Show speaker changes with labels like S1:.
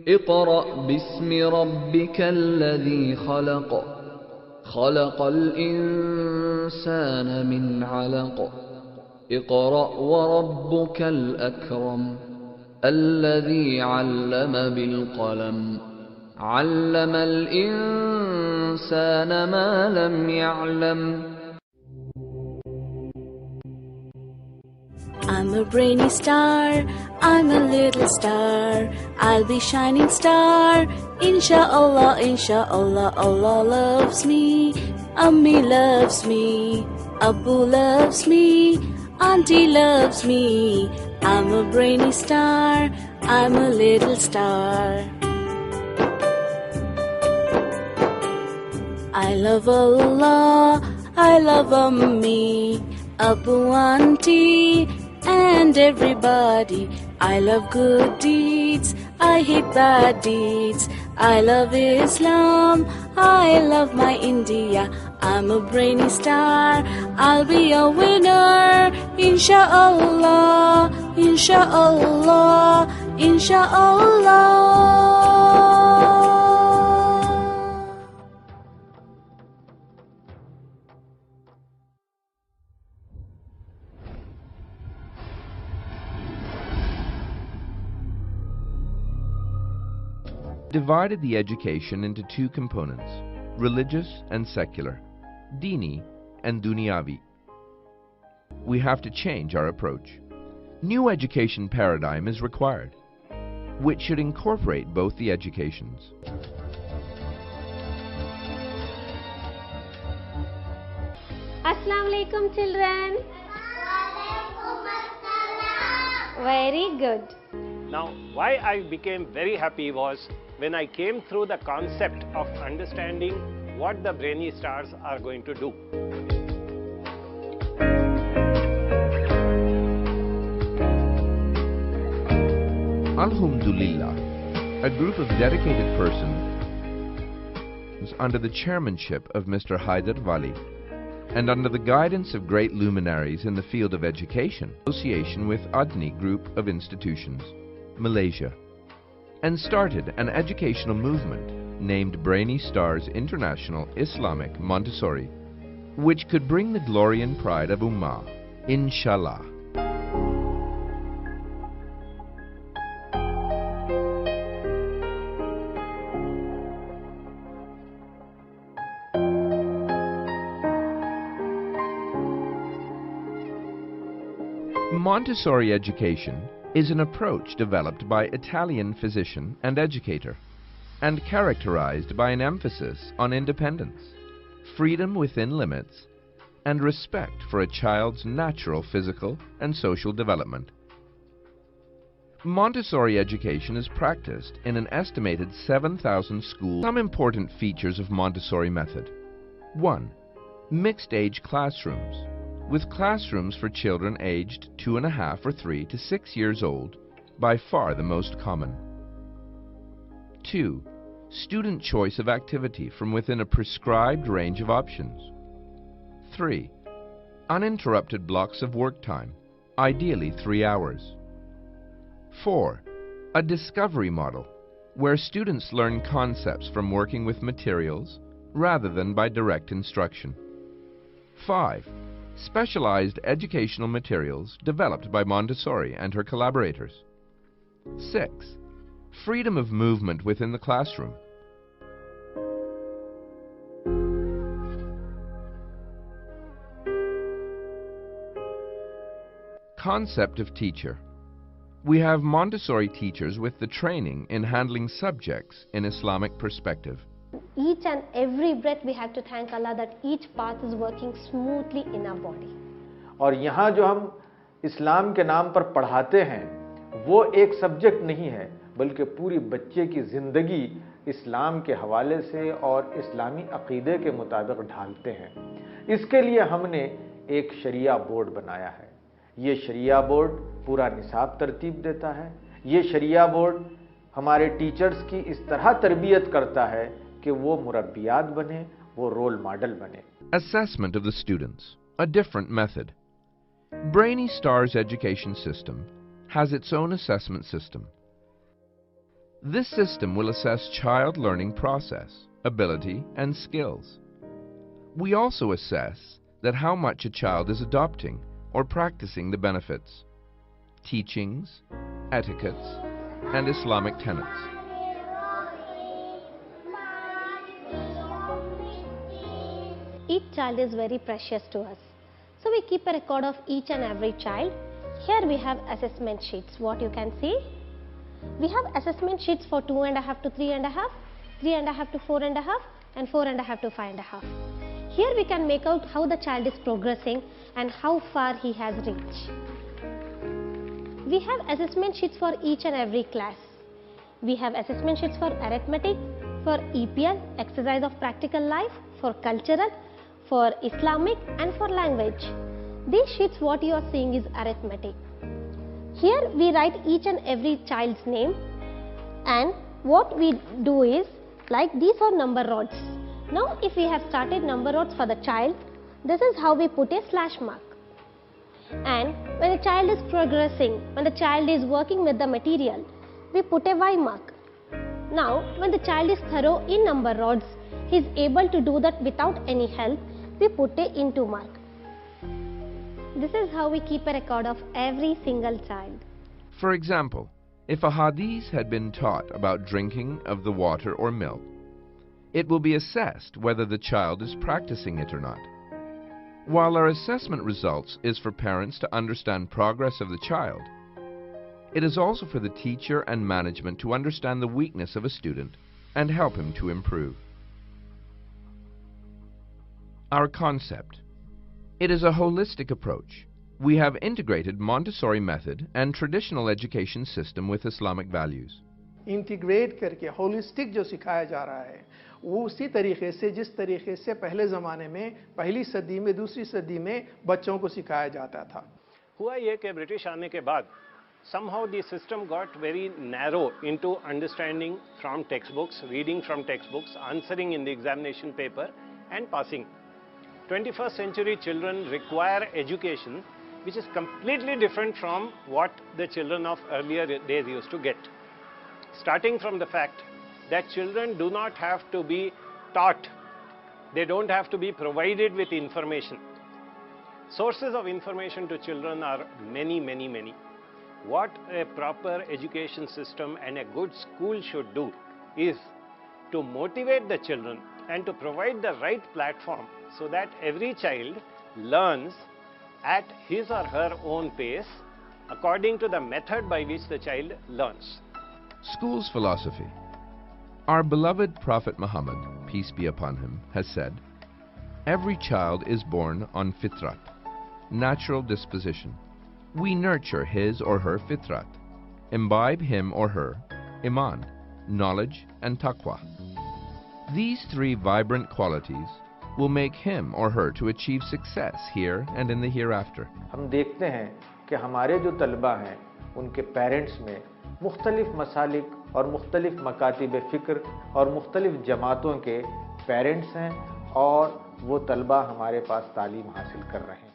S1: اقرأ باسم ربك الذي خلق خلق الإنسان من علق اقرأ وربك الأكرم الذي علم بالقلم علم الإنسان ما لم يعلم.
S2: I'm a brainy star, I'm a little star, I'll be shining star, Insha'Allah, Insha'Allah, Allah loves me, Ammi loves me, Abu loves me, Auntie loves me, I'm a brainy star, I'm a little star. I love Allah, I love Ammi, Abu, Auntie, and everybody. I love good deeds, I hate bad deeds. I love Islam, I love my India. I'm a brainy star, I'll be a winner, Insha'Allah, Insha'Allah, Insha'Allah.
S3: Divided the education into two components, religious and secular, Dini and Dunyavi. We have to change our approach. New education paradigm is required, which should incorporate both the educations.
S4: Assalamu alaikum, children. Very good.
S5: Now, why I became very happy was when I came through the concept of understanding what the brainy stars are going to do.
S3: Alhamdulillah, a group of dedicated persons under the chairmanship of Mr. Haider Wali and under the guidance of great luminaries in the field of education, association with Adni Group of Institutions, Malaysia, and started an educational movement named Brainy Stars International Islamic Montessori, which could bring the glory and pride of Ummah, inshallah. Montessori education is an approach developed by Italian physician and educator and characterized by an emphasis on independence, freedom within limits, and respect for a child's natural physical and social development. Montessori education is practiced in an estimated 7,000 schools. Some important features of Montessori method. 1. Mixed-age classrooms, with classrooms for children aged 2.5 or 3 to 6 years old, by far the most common. 2. Student choice of activity from within a prescribed range of options. 3. Uninterrupted blocks of work time, ideally 3 hours. 4. A discovery model, where students learn concepts from working with materials rather than by direct instruction. 5. Specialized educational materials developed by Montessori and her collaborators. 6. Freedom of movement within the classroom. Concept of teacher. We have Montessori teachers with the training in handling subjects in Islamic perspective.
S4: Each and every breath we have to thank Allah that each path is working smoothly in our body.
S6: और यहाँ जो हम इस्लाम के नाम पर पढ़ाते हैं वो एक सब्जेक्ट नहीं है बल्कि पूरी बच्चे की ज़िंदगी इस्लाम के हवाले से और इस्लामी अक़ीदे के मुताबिक ढालते हैं। इसके लिए हमने एक शरिया बोर्ड बनाया है। ये शरिया बोर्ड पूरा निसाब तरतीब देता है। ये शरिया बोर्ड हमारे टीचर्स की इस तरह तरबियत करता है कि वो मुरब्बियात बने, वो रोल मॉडल बने।
S3: Assessment of the students, a different method. Brainy Stars education system has its own assessment system. This system will assess child learning process, ability, and skills. We also assess that how much a child is adopting or practicing the benefits, teachings, etiquettes, and Islamic tenets.
S4: Each child is very precious to us. So we keep a record of each and every child. Here we have assessment sheets. What you can see? We have assessment sheets for 2.5 to 3.5, 3.5 to 4.5, and 4.5 to 5.5. Here we can make out how the child is progressing and how far he has reached. We have assessment sheets for each and every class. We have assessment sheets for arithmetic, for EPL, exercise of practical life, for cultural, for Islamic, and for language. These sheets, what you are seeing is arithmetic. Here we write each and every child's name, and what we do is, like, these are number rods. Now if we have started number rods for the child, this is how we put a slash mark. And when the child is progressing, when the child is working with the material, we put a Y mark. Now when the child is thorough in number rods, he is able to do that without any help, we put a into mark. This is how we keep a record of every single child.
S3: For example, if a hadith had been taught about drinking of the water or milk, it will be assessed whether the child is practicing it or not. While our assessment results is for parents to understand progress of the child, it is also for the teacher and management to understand the weakness of a student and help him to improve. Our concept. It is a holistic approach. We have integrated Montessori method and traditional education system with Islamic values.
S7: Integrate करके holistic जो सिखाया जा रहा है वो उसी तरीके से जिस तरीके से पहले ज़माने में पहली सदी में दूसरी सदी में बच्चों को सिखाया जाता था।
S5: हुआ ये कि ब्रिटिश आने के बाद somehow the system got very narrow into understanding from textbooks, reading from textbooks, answering in the examination paper and passing. 21st century children require education which is completely different from what the children of earlier days used to get. Starting from the fact that children do not have to be taught, they don't have to be provided with information. Sources of information to children are many, many, many. What a proper education system and a good school should do is to motivate the children and to provide the right platform so that every child learns at his or her own pace according to the method by which the child learns.
S3: School's philosophy. Our beloved Prophet Muhammad, peace be upon him, has said, "Every child is born on fitrat, natural disposition. We nurture his or her fitrat, imbibe him or her iman, knowledge and taqwa. These three vibrant qualities will make him or her to achieve success here and in the hereafter."
S6: हम देखते हैं कि हमारे जो तलबा हैं उनके parents में मुख्तलिफ मसालिक और मुख्तलिफ मकातिब फ़िक्र और मुख्तलिफ जमातों के पेरेंट्स हैं और वो तलबा हमारे पास तालीम हासिल कर रहे हैं।